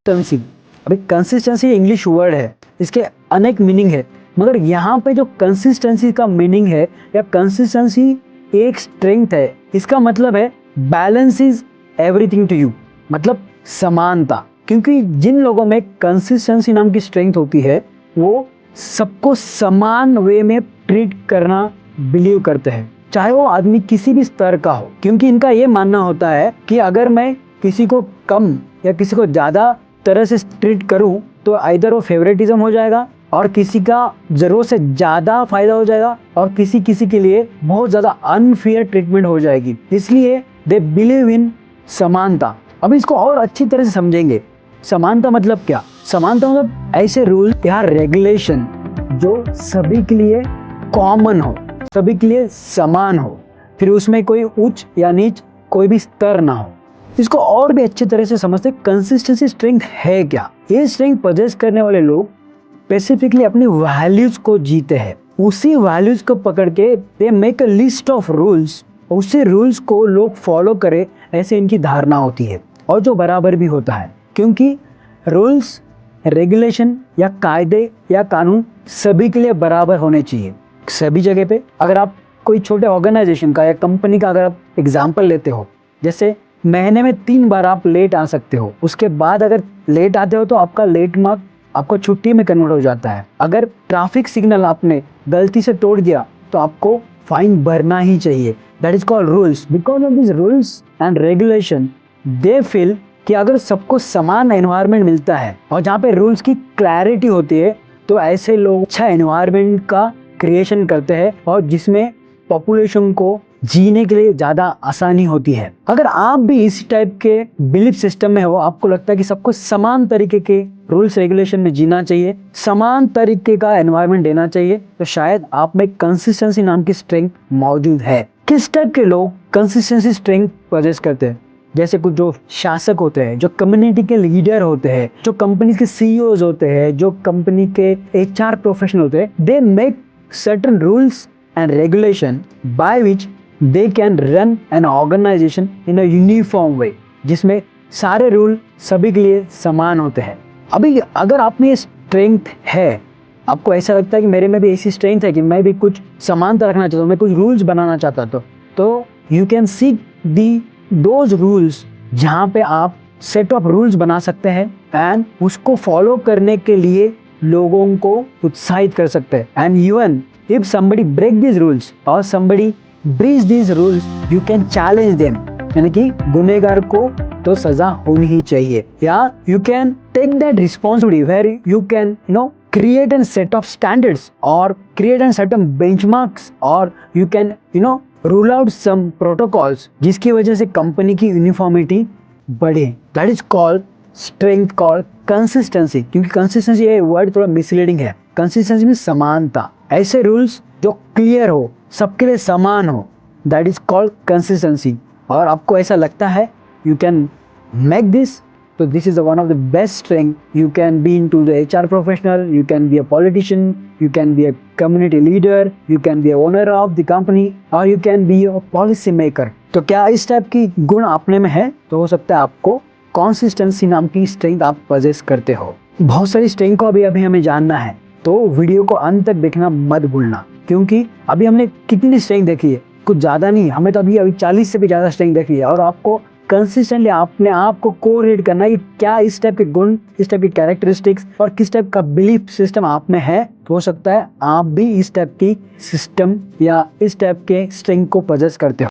Consistency. अभी consistency English word है, इसके अनेक मीनिंग है, मगर यहाँ पे जो कंसिस्टेंसी का मीनिंग है या कंसिस्टेंसी एक स्ट्रेंथ है, इसका मतलब है balance is everything to you, मतलब समानता। क्योंकि जिन लोगों में कंसिस्टेंसी नाम की स्ट्रेंथ होती है वो सबको समान वे में ट्रीट करना बिलीव करते हैं, चाहे वो आदमी किसी भी स्तर का हो। क्योंकि इनका ये मानना होता है कि अगर मैं किसी को कम या किसी को ज़्यादा तरह से ट्रीट करूं तो आइदर वो फेवरेटिज्म हो जाएगा और किसी का ज़रूरत से ज़्यादा फायदा हो जाएगा और किसी के लिए बहुत ज़्यादा अनफेयर ट्रीटमेंट हो जाएगी। इसलिए दे बिलीव इन समानता। अब इसको और अच्छी तरह से समझेंगे। समानता मतलब क्या? समानता मतलब ऐसे रूल या रेगुलेशन जो सभी के लिए कॉमन हो, सभी के लिए समान हो, फिर उसमें कोई उच्च या नीच कोई भी स्तर ना हो। इसको और भी अच्छी तरह से समझते कंसिस्टेंसी स्ट्रेंथ है क्या। ये स्ट्रेंथ पजेस करने वाले लोग स्पेसिफिकली अपनी वैल्यूज को जीते हैं। उसी वैल्यूज को पकड़ के they make a list of rules, उसी रूल्स को लोग फॉलो करें, ऐसे इनकी धारणा होती है। और जो बराबर भी होता है, क्योंकि रूल्स रेगुलेशन या कायदे या कानून सभी के लिए बराबर होने चाहिए सभी जगह पे। अगर आप कोई छोटे ऑर्गेनाइजेशन का या कंपनी का अगर आप एग्जाम्पल लेते हो, जैसे महीने में 3 बार आप लेट आ सकते हो, उसके बाद अगर लेट आते हो तो आपका लेट मार्क आपको छुट्टी में कन्वर्ट हो जाता है। अगर ट्रैफिक सिग्नल आपने गलती से तोड़ दिया तो आपको फाइन भरना ही चाहिए। That is called rules. Because of this rules and regulation they feel कि अगर सबको समान एनवायरनमेंट मिलता है और जहाँ पे रूल्स की क्लैरिटी होती है तो ऐसे लोग अच्छा एनवायरनमेंट का क्रिएशन करते हैं और जिसमें पॉपुलेशन को जीने के लिए ज़्यादा आसानी होती है। अगर आप भी इस टाइप के बिलीफ सिस्टम में हो, आपको लगता है कि सबको समान तरीके के रूल्स रेगुलेशन में जीना चाहिए, समान तरीके का एनवायरनमेंट देना चाहिए, तो शायद आप में कंसिस्टेंसी नाम की स्ट्रेंथ मौजूद है। किस टाइप के लोग कंसिस्टेंसी स्ट्रेंथ पजेस करते हैं? जैसे कुछ जो शासक होते हैं, जो कम्युनिटी के लीडर होते हैं, जो कंपनी के सीईओज होते हैं, जो कंपनी के एचआर प्रोफेशनल होते हैं, they make certain rules and regulation by which they can run an organization in a uniform way, जिसमें सारे रूल सभी के लिए समान होते हैं। अभी अगर आप में ये स्ट्रेंथ है, आपको ऐसा लगता है कि मेरे में भी ऐसी स्ट्रेंथ है कि मैं भी कुछ समानता रखना चाहता हूँ, मैं कुछ रूल्स बनाना चाहता तो you can seek the those rules, जहाँ पे आप सेट ऑफ रूल्स बना सकते हैं एंड उसको फॉलो करने के लिए लोगों को उत्साहित कर सकते हैं। And even if somebody break these rules or somebody breach these rules, you can challenge them, यानी कि गुनहगार को तो सजा होनी ही चाहिए। या you can take that responsibility where you can create a set of standards or create a certain benchmarks or you can rule out some protocols जिसकी वजह से कंपनी की यूनिफॉर्मिटी बढ़े। That is called strength, called consistency. क्योंकि consistency ये word थोड़ा misleading है। Consistency में समानता, ऐसे रूल्स जो क्लियर हो, सबके लिए समान हो, दैट इज कॉल्ड कंसिस्टेंसी। और आपको ऐसा लगता है यू कैन मेक दिस, तो this is one of the best strength. You can be into the HR professional, you can be a politician, you can be a community leader, you can be a owner of the company और you can be a policy maker. तो क्या इस type की गुण अपने में है? तो हो सकता है आपको कंसिस्टेंसी नाम की स्ट्रेंथ आप पजेस करते हो। बहुत सारी स्ट्रेंथ को अभी हमें जानना है, तो वीडियो को अंत तक देखना मत भूलना। क्योंकि अभी हमने कितनी स्ट्रेंथ देखी है, कुछ ज़्यादा नहीं, हमें तो अभी 40 से भी ज़्यादा स्ट्रेंथ देखी है। और आपको कंसिस्टेंटली अपने आप को कोरिलेट करना है कि क्या इस टाइप के गुण, इस टाइप की कैरेक्टरिस्टिक्स और किस टाइप का बिलीफ सिस्टम आप में है। तो हो सकता है आप भी इस टाइप की सिस्टम या इस टाइप के स्ट्रेंथ को पजेस करते हो।